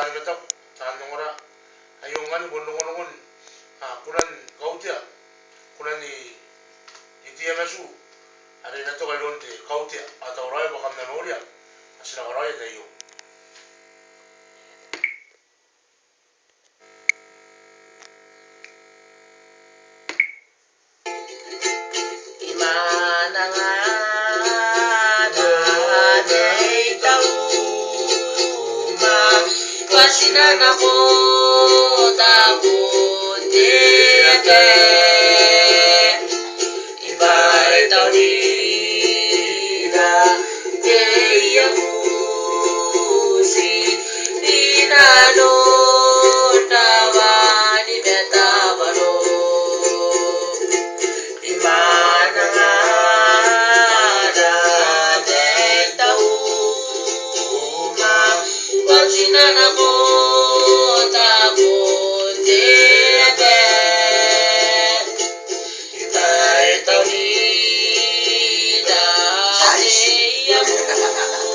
tan metak tan ngora ayungan bondongon kulan kautia kulan ni TMSU ada nato kalonte kautia atau rai bakam na moria asina rai da yo imana nga day tau ma pasina na ko tapon te ibai tau ni na te si dinano nawani betabaro imana nga day tau ma pasina na ko tapon te ibai tau ni na te